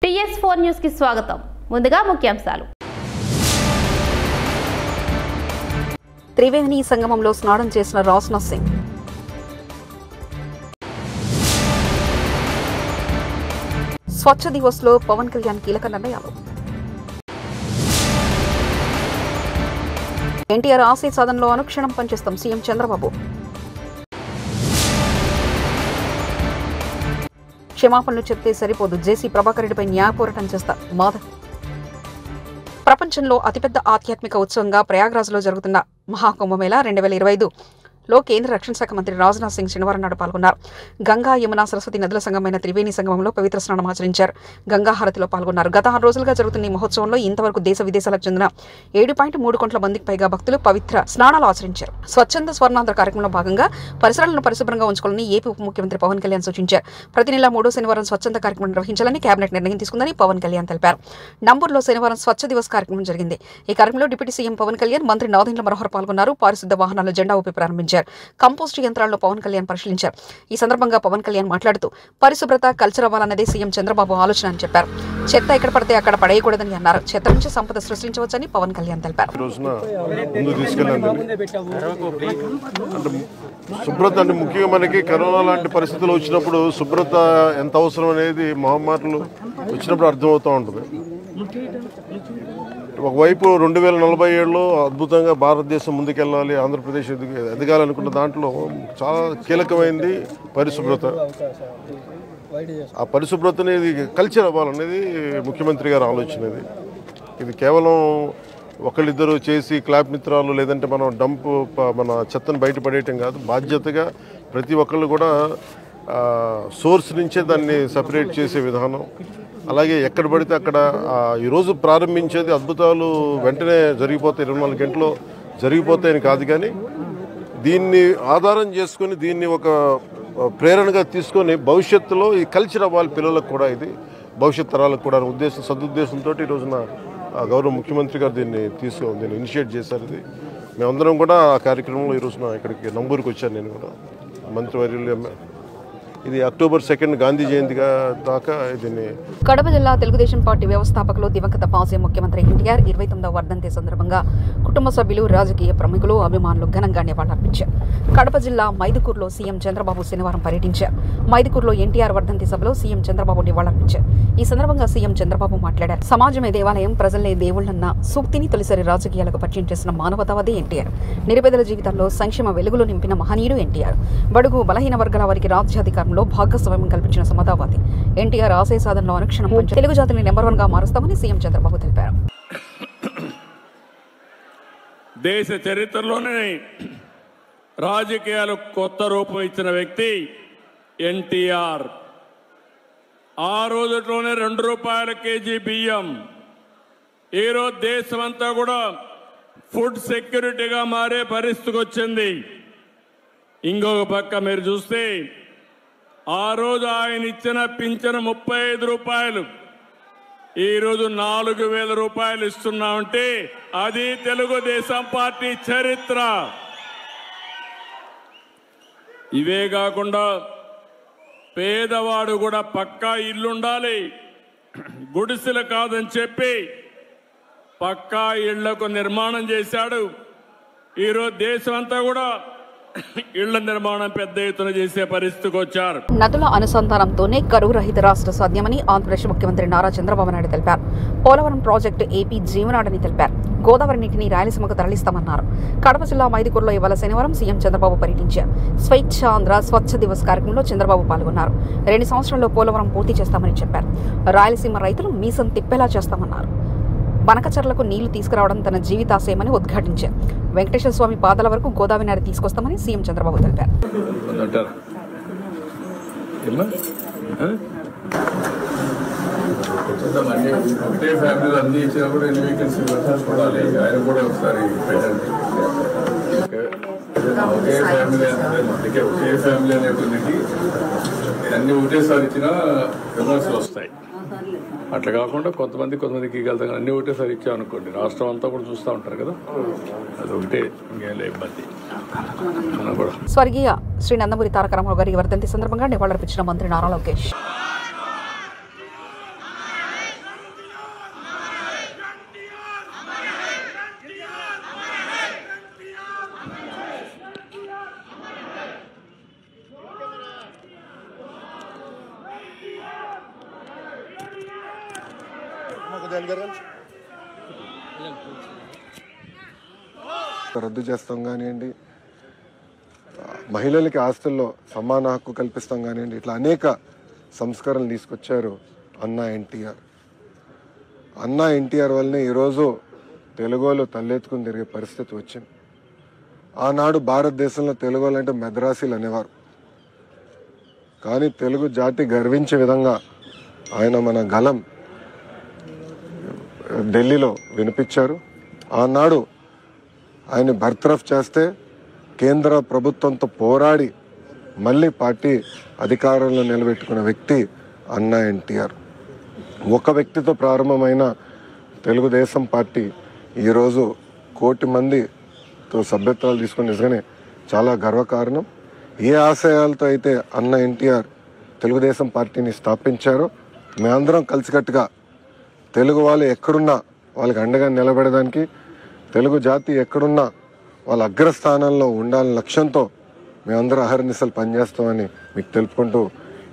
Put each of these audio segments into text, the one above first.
TS4 news కి స్వాగతం. ముందుగా ముఖ్యాంశాలు. త్రివేణి సంగమంలో స్నానం చేసిన రాజ్నాథ్ సింగ్. స్వచ్ఛ దివస్ లో పవన్ కళ్యాణ్ కీలక నిర్ణయాలు. ఎన్టీఆర్ ఆశయ సాధనలో అనుక్షణం పనిచేస్తాం సీఎం చంద్రబాబు. క్షమాపణలు చెప్తే సరిపోదు, జేసీ ప్రభాకర్ రెడ్డిపై న్యాయ పోరాటం చేస్తా మాధవ్. ప్రపంచంలో అతిపెద్ద ఆధ్యాత్మిక ఉత్సవంగా ప్రయాగ్రాజ్లో జరుగుతున్న మహాకుంభమేళా 2025లో కేంద్ర రక్షణ శాఖ మంత్రి రాజ్నాథ్ సింగ్ శనివారం నాడు పాల్గొన్నారు. గంగా, యమున, సరస్వతి నదుల సంగమైన త్రివేణి సంగమంలో పవిత్ర స్నానం ఆచరించారు. గంగా హారతిలో పాల్గొన్నారు. గత 6 రోజులుగా జరుగుతున్న ఈ మహోత్సవంలో ఇంతవరకు దేశ విదేశాలకు చెందిన 7.3 కోట్ల మందికి పైగా భక్తులు పవిత్ర స్నానాలు ఆచరించారు. స్వచ్ఛంద స్వర్ణాంధ్ర కార్యక్రమంలో భాగంగా పరిసరాలను పరిశుభ్రంగా ఉంచుకోవాలని ఏపీ ఉప ముఖ్యమంత్రి పవన్ కళ్యాణ్ సూచించారు. ప్రతి నెల 3వ శనివారం స్వచ్ఛంద కార్యక్రమం నిర్వహించాలని కేబినెట్ నిర్ణయం తీసుకుందని పవన్ కళ్యాణ్ తెలిపారు. నంబూరులో శనివారం స్వచ్ఛ దివస్ కార్యక్రమం జరిగింది. ఈ కార్యక్రమంలో డిప్యూటీ సీఎం పవన్ కళ్యాణ్, మంత్రి నాదెండ్ల మనోహర్ పాల్గొన్నారు. పారిశుద్ధ వాహనాలు జెండా ఊపి ప్రారంభించారు. కంపోస్ట్ యంత్రాలను పవన్ కళ్యాణ్ పరిశీలించారు. ఈ సందర్భంగా పవన్ కళ్యాణ్ మాట్లాడుతూ పరిశుభ్రత కల్చర్ అవ్వాలన్నదే సీఎం చంద్రబాబు ఆలోచన అని చెప్పారు. చెత్త ఎక్కడ పడితే అక్కడ పడేయకూడదని అన్నారు. చెత్త నుంచి సంపద సృష్టించవచ్చని పవన్ కళ్యాణ్ తెలిపారు. శుభ్రత అంటే ముఖ్యంగా మనకి కరోనా లాంటి పరిస్థితులు వచ్చినప్పుడు శుభ్రత ఎంత అవసరం అనేది మహమ్మారులు వచ్చినప్పుడు అర్థమవుతూ ఉంటుంది. ఒకవైపు 2047లో అద్భుతంగా భారతదేశం ముందుకెళ్ళాలి, ఆంధ్రప్రదేశ్ ఎదగాలనుకున్న దాంట్లో చాలా కీలకమైంది పరిశుభ్రత. ఆ పరిశుభ్రతని కల్చర్ అవ్వాలనేది ముఖ్యమంత్రి గారి ఆలోచన. ఇది కేవలం ఒకళ్ళిద్దరు చేసి క్లాప్ మిత్రాలు లేదంటే మనం మన చెత్తను బయటపడేయటం కాదు. బాధ్యతగా ప్రతి ఒక్కళ్ళు కూడా సోర్స్ నుంచే దాన్ని సపరేట్ చేసే విధానం. అలాగే ఎక్కడ పడితే అక్కడ ఈరోజు ప్రారంభించేది అద్భుతాలు వెంటనే జరిగిపోతాయి, 24 గంటల్లో జరిగిపోతాయని కాదు, కానీ దీన్ని ఆధారం చేసుకొని దీన్ని ఒక ప్రేరణగా తీసుకొని భవిష్యత్తులో ఈ కల్చర్ అవ్వాలి పిల్లలకు కూడా, ఇది భవిష్యత్ తరాలకు కూడా సదుద్దేశంతో ఈ రోజున గౌరవ ముఖ్యమంత్రి గారు దీన్ని ఇనిషియేట్ చేశారు. ఇది మేమందరం కూడా ఆ కార్యక్రమంలో ఈ రోజున ఇక్కడికి నంబూరుకి వచ్చాను. నేను కూడా మంత్రివర్యులు. ఇది అక్టోబర్ 2 గాంధీ జయంతిగా దాకా దీన్ని. కడప జిల్లా తెలుగుదేశం పార్టీ వ్యవస్థాపకులు దివంగత మాజీ ముఖ్యమంత్రి ఎన్టీఆర్ 29వ వర్ధంతి సందర్భంగా కుటుంబ సభ్యులు, రాజకీయ ప్రముఖులు, అభిమానులు ఘనంగా నివాళులర్పించారు. కడప జిల్లా మైదుకూరులో సీఎం చంద్రబాబు శనివారం పర్యటించారు. మైదుకూరులో ఎన్టీఆర్ వర్ధంతి సభలో సీఎం చంద్రబాబు నివాళులర్పించారు. ఈ సందర్భంగా సీఎం చంద్రబాబు మాట్లాడారు. సమాజమే దేవాలయం, ప్రజలే దేవుళ్లన్న సూక్తిని తొలిసారి రాజకీయాలకు పరిచయం చేసిన మానవతావాది ఎన్టీఆర్. నిరుపేదల జీవితాల్లో సంక్షేమ వెలుగులు నింపిన మహనీయుడు ఎన్టీఆర్. బడుగు బలహీన వర్గాల వారికి రాజ్యాధికారం భాగస్వామ్యం కల్పించిన సమతావాది ఎన్టీఆర్. ఆశయ సాధనలో అనుక్షణం తెలుగు జాతిని నెంబర్ 1గా మారుస్తామని సీఎం చంద్రబాబు తెలిపారు. దేశ చరిత్రలోనే రాజకీయాలకు కొత్త రూపం ఇచ్చిన వ్యక్తి ఎన్టీఆర్. ఆ రోజులోనే 2 రూపాయల కేజీ బియ్యం. ఈరోజు దేశమంతా కూడా ఫుడ్ సెక్యూరిటీగా మారే పరిస్థితికి వచ్చింది. ఇంకొక పక్క మీరు చూస్తే ఆ రోజు ఆయన ఇచ్చిన పింఛను 35 రూపాయలు, ఈరోజు 4,000 రూపాయలు ఇస్తున్నామంటే అది తెలుగుదేశం పార్టీ చరిత్ర. ఇవే కాకుండా పేదవాడు కూడా పక్కా ఇల్లుండాలి, గుడిసెలు కాదని చెప్పి పక్కా ఇళ్లకు నిర్మాణం చేశాడు. ఈరోజు దేశమంతా కూడా ఇళ్ల నిర్మాణం పెద్ద ఎత్తున చేసే పరిస్థితికి వచ్చారు. నదుల అనుసంధానంతోనే కరువు రహిత రాష్ట్ర సాధ్యమని ఆంధ్రప్రదేశ్ ముఖ్యమంత్రి నారా చంద్రబాబు నాయుడు తెలిపారు. పోలవరం ప్రాజెక్టు ఏపీ జీవనాడని తెలిపారు. గోదావరి నీటిని రాయలసీమకు తరలిస్తామన్నారు. కడప జిల్లా మైదుకూరులో ఇవాళ శనివారం సీఎం చంద్రబాబు పర్యటించారు. స్వచ్ఛ ఆంధ్ర స్వచ్ఛ దివస్ కార్యక్రమంలో చంద్రబాబు పాల్గొన్నారు. 2 సంవత్సరాల్లో పోలవరం పూర్తి చేస్తామని చెప్పారు. రాయలసీమ రైతులు మీసం తిప్పేలా చేస్తామన్నారు. బనకచర్లకు నీళ్లు తీసుకురావడం తన జీవితాశయమని ఉద్ఘాటించారు. వెంకటేశ్వర స్వామి పాదాల వరకు గోదావరి నది తీసుకొస్తామని సీఎం చంద్రబాబు తెలిపారు. అన్ని ఒకటేసారి ఇచ్చినా విమర్శలు వస్తాయి. అట్లా కాకుండా కొంతమందికి వెళ్తాం, అన్ని ఒకటేసారి ఇచ్చామనుకోండి రాష్ట్రం అంతా కూడా చూస్తూ ఉంటారు కదా, అది ఒకటే ఇంకేం ఇబ్బంది. స్వర్గీయ శ్రీ నందమూరి తారక రామారావు గారి వర్ధంతి సందర్భంగా నివాళులర్పించిన మంత్రి నారా లోకేష్. రద్దు చేస్తాం కానివ్వండి, మహిళలకి ఆస్తుల్లో సమాన హక్కు కల్పిస్తాం కానివ్వండి, ఇట్లా అనేక సంస్కరణలు తీసుకొచ్చారు అన్నా ఎన్టీఆర్. అన్నా ఎన్టీఆర్ వల్లనే ఈరోజు తెలుగులో తలెత్తుకుని తిరిగే పరిస్థితి వచ్చింది. ఆనాడు భారతదేశంలో తెలుగు అంటే మెద్రాసీలు అనేవారు. కానీ తెలుగు జాతి గర్వించే విధంగా ఆయన మన గలం ఢిల్లీలో వినిపించారు. ఆనాడు ఆయన బర్తరఫ్ చేస్తే కేంద్ర ప్రభుత్వంతో పోరాడి మళ్ళీ పార్టీ అధికారంలో నిలబెట్టుకున్న వ్యక్తి అన్నా ఎన్టీఆర్. ఒక వ్యక్తితో ప్రారంభమైన తెలుగుదేశం పార్టీ ఈరోజు 1 కోటి మందితో సభ్యత్వాలు తీసుకుని నిజంగానే చాలా గర్వకారణం. ఏ ఆశయాలతో అయితే అన్న ఎన్టీఆర్ తెలుగుదేశం పార్టీని స్థాపించారో మేమందరం కలిసికట్టుగా తెలుగు వాళ్ళు ఎక్కడున్నా వాళ్ళకి అండగా నిలబడడానికి, తెలుగు జాతి ఎక్కడున్నా వాళ్ళ అగ్రస్థానంలో ఉండాలని లక్ష్యంతో మేమందరం అహర్నిశలు పనిచేస్తామని మీకు తెలుపుకుంటూ,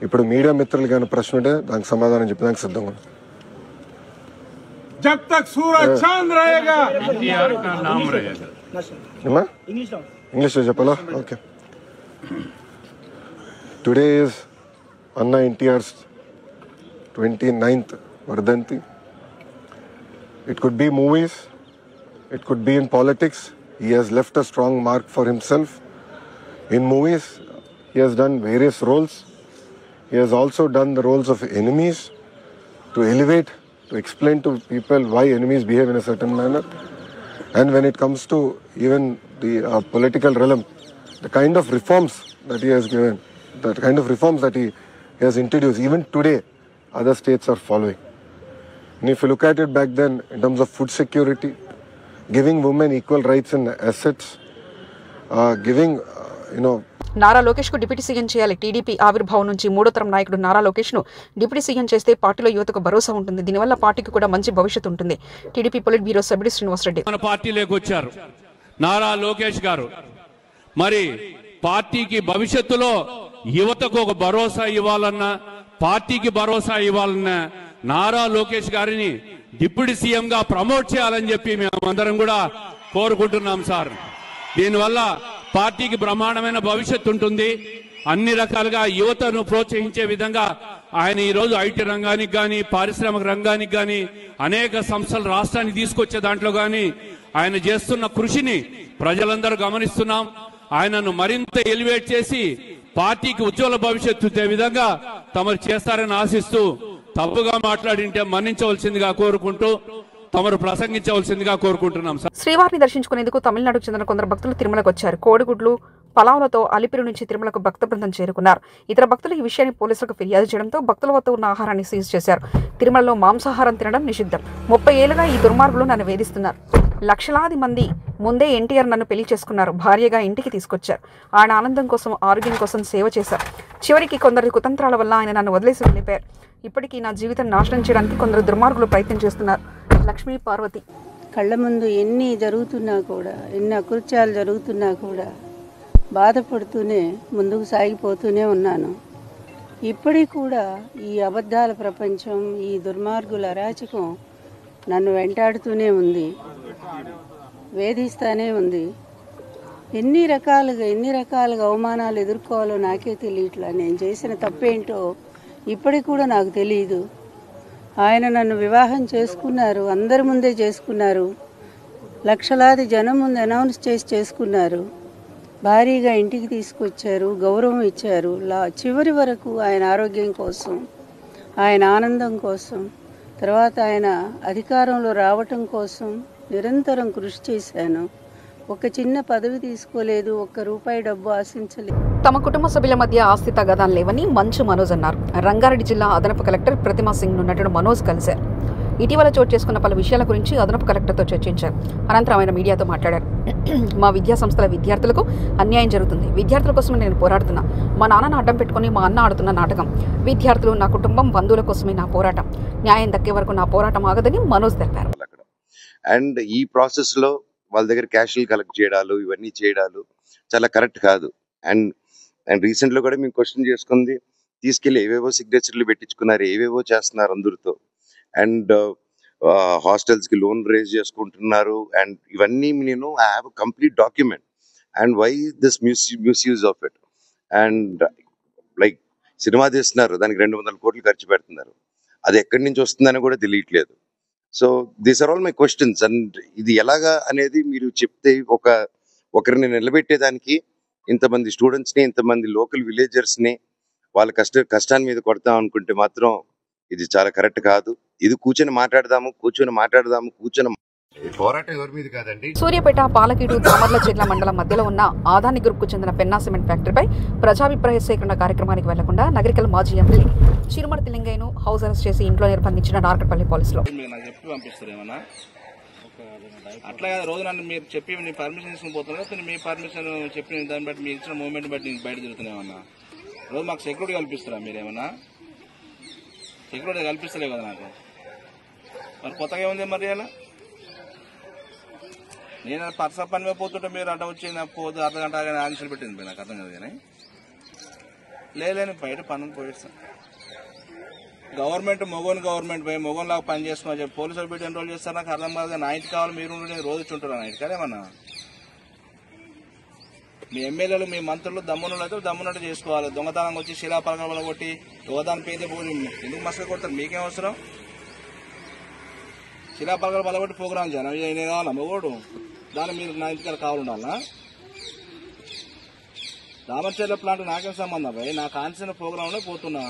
ఇప్పుడు మీడియా మిత్రులు కానీ ప్రశ్న ఉంటే దానికి సమాధానం చెప్పడానికి సిద్ధంగా ఉన్నాం. जब तक सूरज चांद रहेगा एनटीआर का नाम रहेगा. ఇంగ్లీష్లో చెప్పాలా? ఓకే. టుడే ఈజ్ అన్నా ఎన్టీఆర్స్ 29th వర్ధంతి. It could be movies, it could be in politics. He has left a strong mark for himself. In movies, he has done various roles. He has also done the roles of enemies to elevate, to explain to people why enemies behave in a certain manner. And when it comes to even the political realm, the kind of reforms that he has given, the kind of reforms that he has introduced, even today, other states are following. And if you look at it back then, in terms of food security, giving women equal rights in assets, giving, Nara Lokesh కు deputy CM చేయాలి. TDP ఆవిర్భావం నుంచి 3వ తరం నాయకుడు నారా లోకేష్ ను deputy CM చేస్తే పార్టీలో యువతకు భరోసా ఉంటుంది. దీనివల్ల పార్టీకి కూడా మంచి భవిష్యత్తు ఉంటుంది. టీడీపీ పొలిట్ బ్యూరో సభ్యుడు శ్రీనివాసరెడ్డి. మన పార్టీలోకి వచ్చారు నారా లోకేష్ గారు. మరి పార్టీకి భవిష్యత్తులో యువతకు ఒక భరోసా ఇవ్వాలన్నా, పార్టీకి భరోసా ఇవ్వాలన్నా నారా లోకేష్ గారిని డిప్యూటీ సీఎం గా ప్రమోట్ చేయాలని చెప్పి మేమందరం కూడా కోరుకుంటున్నాం సార్. దీనివల్ల పార్టీకి బ్రహ్మాండమైన భవిష్యత్తు ఉంటుంది. అన్ని రకాలుగా యువతను ప్రోత్సహించే విధంగా ఆయన ఈరోజు ఐటీ రంగానికి కానీ, పారిశ్రామిక రంగానికి కానీ, అనేక సంస్థలు రాష్ట్రానికి తీసుకొచ్చే దాంట్లో కానీ ఆయన చేస్తున్న కృషిని ప్రజలందరూ గమనిస్తున్నాం. ఆయనను మరింత ఎలివేట్ చేసి పార్టీకి ఉజ్వల భవిష్యత్తు ఇచ్చే విధంగా తమరు చేస్తారని ఆశిస్తూ, తప్పుగా మాట్లాడింటే మన్నించవలసిందిగా కోరుకుంటూ తమరు ప్రసంగించవలసిందిగా కోరుకుంటున్నాం. శ్రీవారిని దర్శించుకునేందుకు తమిళనాడుకు చెందిన కొందరు భక్తులు తిరుమలకు వచ్చారు. కోడిగుడ్లు, పలావులతో అలిపిరి నుంచి తిరుమలకు భక్త బృందం చేరుకున్నారు. ఇతర భక్తులు ఈ విషయాన్ని పోలీసులకు ఫిర్యాదు చేయడంతో భక్తుల వద్ద ఉన్న ఆహారాన్ని సీజ్ చేశారు. తిరుమలలో మాంసాహారం తినడం నిషిద్ధం. 30 ఏళ్లుగా ఈ దుర్మార్గులు నన్ను వేధిస్తున్నారు. లక్షలాది మంది ముందే ఎన్టీఆర్ నన్ను పెళ్లి చేసుకున్నారు. భార్యగా ఇంటికి తీసుకొచ్చారు. ఆయన ఆనందం కోసం, ఆరోగ్యం కోసం సేవ చేశారు. చివరికి కొందరి కుతంత్రాల వల్ల ఆయన నన్ను వదిలేసి వెళ్ళిపోయారు. ఇప్పటికీ నా జీవితం నాశనం చేయడానికి కొందరు దుర్మార్గులు ప్రయత్నం చేస్తున్నారు. లక్ష్మీ పార్వతి. కళ్ళ ముందు ఎన్ని జరుగుతున్నా కూడా, ఎన్ని అకృత్యాలు జరుగుతున్నా కూడా బాధపడుతూనే ముందుకు సాగిపోతూనే ఉన్నాను. ఇప్పటికి కూడా ఈ అబద్ధాల ప్రపంచం, ఈ దుర్మార్గుల అరాచకం నన్ను వెంటాడుతూనే ఉంది, వేధిస్తూనే ఉంది. ఎన్ని రకాలుగా అవమానాలు ఎదుర్కోవాలో నాకే తెలియట్లా. నేను చేసిన తప్పేంటో ఇప్పటికి కూడా నాకు తెలియదు. ఆయన నన్ను వివాహం చేసుకున్నారు, అందరి ముందే చేసుకున్నారు, లక్షలాది జనం ముందు అనౌన్స్ చేసి చేసుకున్నారు. భారీగా ఇంటికి తీసుకొచ్చారు, గౌరవం ఇచ్చారు. చివరి వరకు ఆయన ఆరోగ్యం కోసం, ఆయన ఆనందం కోసం, తర్వాత ఆయన అధికారంలో రావటం కోసం నిరంతరం కృషి చేశాను. ఒక చిన్న పదవి తీసుకోలేదు, ₹1 డబ్బు ఆశించలేదు. తమ కుటుంబ సభ్యుల మధ్య ఆస్తి తగాదాలు లేవని మంచు మనోజ్ అన్నారు. రంగారెడ్డి జిల్లా అదనపు కలెక్టర్ ప్రతిమా సింగ్ ను నటుడు మనోజ్ కలిశారు. ఇటీవల చోటు చేసుకున్న పలు విషయాల గురించి అదనపు కలెక్టర్తో చర్చించారు. అనంతరం ఆయన మీడియాతో మాట్లాడారు. మా విద్యా సంస్థల విద్యార్థులకు అన్యాయం జరుగుతుంది. విద్యార్థుల కోసం నేను పోరాడుతున్నా. మా నాన్నను అడ్డం పెట్టుకుని మా అన్న ఆడుతున్న నాటకం. విద్యార్థులు, నా కుటుంబం, బంధువుల కోసమే నా పోరాటం. న్యాయం దక్కే వరకు నా పోరాటం ఆగదని మనోజ్ తెలిపారు. అండ్ ఈ ప్రాసెస్ లో వాళ్ళ దగ్గర క్యాష్లు కలెక్ట్ చేయడాలు, ఇవన్నీ చేయడాలు చాలా కరెక్ట్ కాదు. అండ్ రీసెంట్ లో కూడా మేము క్వశ్చన్ చేసుకుంది, తీసుకెళ్లి ఏవేవో సిగ్నేచర్లు పెట్టించుకున్నారు, ఏవేవో చేస్తున్నారు అందరితో. అండ్ హాస్టల్స్కి లోన్ రేజ్ చేసుకుంటున్నారు. అండ్ ఇవన్నీ నేను I have a complete document. And why this misuse of it? And like cinema తీస్తున్నారు, దానికి 200 కోట్లు ఖర్చు పెడుతున్నారు, అది ఎక్కడి నుంచి వస్తుందని కూడా తెలియట్లేదు. So these are all my questions. And ఇది ఎలాగా అనేది మీరు చెప్తే ఒకరిని నిలబెట్టేదానికి ఇంతమంది స్టూడెంట్స్ని, ఇంతమంది లోకల్ విలేజర్స్ని వాళ్ళ కష్టాన్ని మీద కొడతాం అనుకుంటే మాత్రం ఇది చాలా కరెక్ట్ కాదు. ఇది కూర్చొని మాట్లాడదాము పోరాటం ఎవరి మీద కాదండి. సూర్యాపేట, పాలకీడు, దామర్లచెర్ల మండలం మధ్యలో ఉన్న ఆదాని గ్రూప్కు చెందిన పెన్నా సిమెంట్ ఫ్యాక్టరీపై ప్రజాభిప్రాయ సేకరణ కార్యక్రమానికి వెళ్లకుండా నగరికల్ మాజీ ఎమ్మెల్యే చిరుమర్తి లింగయ్యను హౌస్ అరెస్ట్ చేసి ఇంట్లో నిర్బంధించిన నార్కట్పల్లి పోలీసులు. అట్లా రోజు నన్ను మీరు చెప్పి నీ పర్మిషన్ తీసుకుని పోతున్నా, మీ పర్మిషన్ చెప్పిన దాన్ని బట్టి మీరు ఇచ్చిన మూమెంట్ బట్టి నేను బయట తిరుగుతున్నామన్నా. రోజు మాకు సెక్యూరిటీ కల్పిస్తారా మీరేమన్నా? సెక్యూరిటీ కల్పిస్తలే కదా నాకు. మరి కొత్తగా ఏముంది మరి అలా? నేను పర్స పని మీద పోతుంటే మీరు అడ్డ వచ్చి నాకు పోదు అర్ధగంట ఆన్సర్ పెట్టింది, నాకు అర్థం కాదు. కానీ లేని బయట పనులు పోయిస్తాను. గవర్నమెంట్ పోయి మొగోన్లాగా పని చేసుకుని చెప్పి పోలీసులు పెట్టి ఎన్రోల్ చేస్తారు. నాకు అర్థం కాదు. నా ఇంటికి కావాలి, మీరు రోజు చుంటారు నా ఇంటికి. అదేమన్నా మీ ఎమ్మెల్యేలు, మీ మంత్రులు దమ్మునులు అయితే దమ్మునట్టు చేసుకోవాలి. దొంగతనంగా వచ్చి శిలాపలకల వల్ల కొట్టి యువదాన్ని పేద ఎందుకు మసలు కొడతారు? మీకేం అవసరం? శిలాపలకల వల్ల కొట్టి ప్రోగ్రాం చేయను నేను కావాలా మొగోడు? దాన్ని మీరు నా ఇంటికి కావాలి ఉండాలా? దామర్చెర్ల ప్లాంట్ నాకేం సంబంధం భయ్? నాకు కాన్సిన ప్రోగ్రాంలో పోతున్నా.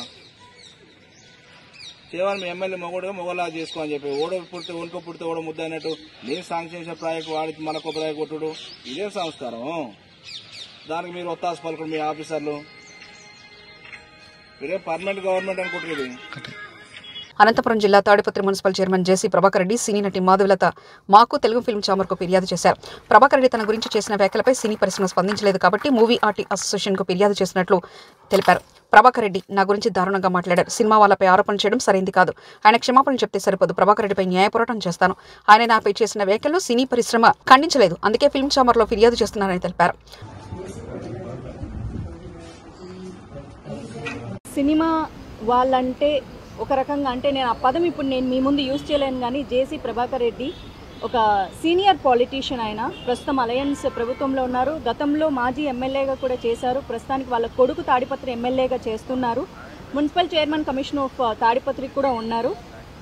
కేవలం మీ ఎమ్మెల్యే మొగోలా చేసుకో అని చెప్పి ఓడో పుడితే ఓడో ముద్ద అయినట్టు నేను శాంక్షన్ చేసిన ప్రాజెక్ట్ వాడికి మనకు ప్రాజెక్ట్ కొట్టుడు ఇదేం సంస్కారం? దానికి మీరు ఒత్తాసు పలుకుడు మీ ఆఫీసర్లు. మీరే పర్మనెంట్ గవర్నమెంట్ అనుకుంటారు. అనంతపురం జిల్లా తాడిపత్రి మున్సిపల్ చైర్మన్ జేసీ ప్రభాకర్ రెడ్డి సినీ నటి మాధవలత మాకు తెలుగు ఫిల్మ్ ఛాంబర్కు ఫిర్యాదు చేశారు. ప్రభాకర్ రెడ్డి తన గురించి చేసిన వ్యాఖ్యలపై సినీ పరిశ్రమ స్పందించలేదు కాబట్టి మూవీ ఆర్ట్ అసోసియేషన్కు ఫిర్యాదు చేసినట్లు తెలిపారు. ప్రభాకర్ రెడ్డి నా గురించి దారుణంగా మాట్లాడారు. సినిమా వాళ్ళపై ఆరోపణ చేయడం సరైంది కాదు. ఆయన క్షమాపణ చెప్తే సరిపోదు. ప్రభాకర్ రెడ్డిపై న్యాయ పోరాటం చేస్తాను. ఆయన నాపై చేసిన వ్యాఖ్యలు సినీ పరిశ్రమ ఖండించలేదు. అందుకే ఫిల్మ్ ఛాంబర్లో ఫిర్యాదు చేస్తున్నారని తెలిపారు. సినిమా వాళ్ళంటే ఒక రకంగా అంటే నేను ఆ పదం ఇప్పుడు నేను మీ ముందు యూజ్ చేయలేను. కానీ జేసీ ప్రభాకర్ రెడ్డి ఒక సీనియర్ పాలిటీషియన్. ఆయన ప్రస్తుతం అలయన్స్ ప్రభుత్వంలో ఉన్నారు. గతంలో మాజీ ఎమ్మెల్యేగా కూడా చేశారు. ప్రస్తుతానికి వాళ్ళ కొడుకు తాడిపత్రి ఎమ్మెల్యేగా చేస్తున్నారు. Municipal chairman commission of Tadipatri కూడా ఉన్నారు.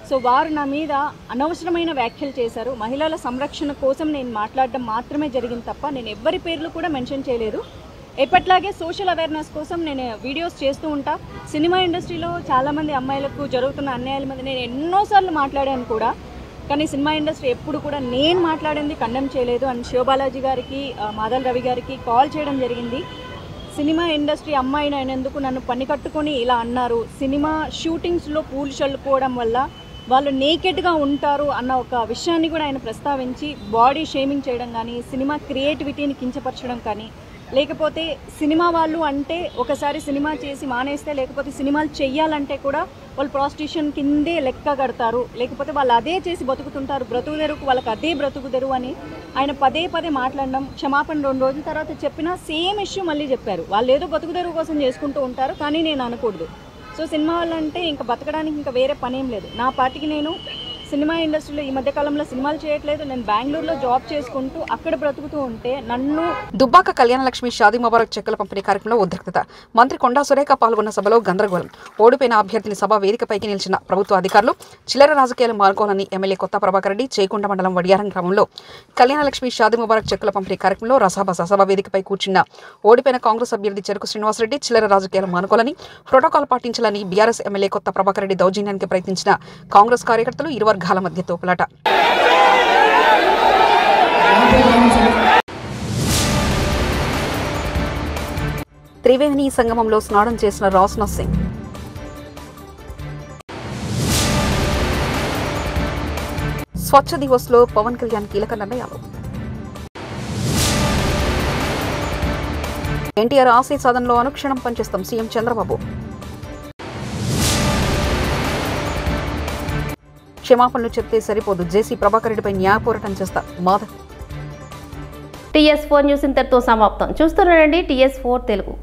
సో వారు నా మీద అనవసరమైన వ్యాఖ్యలు చేశారు. మహిళల సంరక్షణ కోసం నేను మాట్లాడడం మాత్రమే జరిగింది తప్ప నేను ఎవ్వరి పేర్లు కూడా మెన్షన్ చేయలేదు. ఎప్పట్లాగే సోషల్ అవేర్నెస్ కోసం నేను వీడియోస్ చేస్తూ ఉంటా. సినిమా ఇండస్ట్రీలో చాలామంది అమ్మాయిలకు జరుగుతున్న అన్యాయాల మీద నేను ఎన్నోసార్లు మాట్లాడాను కూడా. కానీ సినిమా ఇండస్ట్రీ ఎప్పుడు కూడా నేను మాట్లాడింది కండెమ్ చేయలేదు. అండ్ శివబాలాజీ గారికి, మాధల్ రవి గారికి కాల్ చేయడం జరిగింది. సినిమా ఇండస్ట్రీ అమ్మాయిని అయినందుకు నన్ను పని కట్టుకొని ఇలా అన్నారు. సినిమా షూటింగ్స్లో పూలు చల్లుకోవడం వల్ల వాళ్ళు నేకెడ్గా ఉంటారు అన్న ఒక విషయాన్ని కూడా ఆయన ప్రస్తావించి బాడీ షేమింగ్ చేయడం కానీ, సినిమా క్రియేటివిటీని కించపరచడం కానీ, లేకపోతే సినిమా వాళ్ళు అంటే ఒకసారి సినిమా చేసి మానేస్తే, లేకపోతే సినిమాలు చెయ్యాలంటే కూడా వాళ్ళు ప్రాస్టిట్యూషన్ కిందే లెక్క కడతారు, లేకపోతే వాళ్ళు అదే చేసి బతుకుతుంటారు, బ్రతుకుదెరుకు వాళ్ళకి అదే బ్రతుకుదెరు అని ఆయన పదే మాట్లాడడం. క్షమాపణ 2 రోజుల తర్వాత చెప్పినా సేమ్ ఇష్యూ మళ్ళీ చెప్పారు. వాళ్ళు ఏదో బతుకుదెరువు కోసం చేసుకుంటూ ఉంటారు, కానీ నేను అనకూడదు. సో సినిమా వాళ్ళంటే ఇంకా బతకడానికి ఇంకా వేరే పనేం లేదు. నా పార్టీకి నేను సినిమా ఇండస్ట్రీలో ఈ మధ్య కాలంలో సినిమాలు చేయట్లేదు. నేను బెంగళూరులో జాబ్ చేసుకుంటూ అక్కడ బ్రతుకుతూ ఉంటే నన్ను దుబ్బాక కళ్యాణలక్ష్మి షాదీ ముబారక్ చెక్కుల పంపిణీ కార్యక్రమంలో ఉద్రిక్తత. మంత్రి కొండా సురేఖ పాల్గొన్న సభలో గందరగోళం. ఓడిపోయిన అభ్యర్థిని సభ వేదికపైకి నిలిచిన ప్రభుత్వ అధికారులు చిల్లర రాజకీయాలు మానుకోవాలని ఎమ్మెల్యే కొత్త ప్రభాకర్ రెడ్డి చేకొండ మండలం వడియారం గ్రామంలో కళ్యాణలక్ష్మి షాదీ ముబారక్ చెక్కుల పంపిణీ కార్యక్రమంలో రసాబస సభ వేదికపై కూర్చున్న ఓడిపోయిన కాంగ్రెస్ అభ్యర్థి చెరుకు శ్రీనివాసరెడ్డి చిల్లర రాజకీయాలు మానుకోవాలని, ప్రోటోకాల్ పాటించాలని బీఆర్ఎస్ ఎమ్మెల్యే కొత్త ప్రభాకర్ రెడ్డి దౌర్జన్యానికి ప్రయత్నించిన కాంగ్రెస్ కార్యకర్తలు ఇరు వర్గాల మధ్య తోపులాట. త్రివేణి సంగమంలో స్నానం చేసిన రాజ్నాథ్ సింగ్. స్వచ్ఛ దివస్ లో పవన్ కళ్యాణ్ కీలక నిర్ణయాలు. ఎన్టీఆర్ ఆశయ సాధనలో అనుక్షణం పనిచేస్తాం సీఎం చంద్రబాబు. క్షమాపణలు చెప్తే సరిపోదు. జేసీ ప్రభాకర్ రెడ్డిపై న్యాయ పోరాటం చేస్తా మాధవ్. TS4 న్యూస్ ఇంతటితో సమాప్తం. చూస్తున్నారండి TS4 తెలుగు.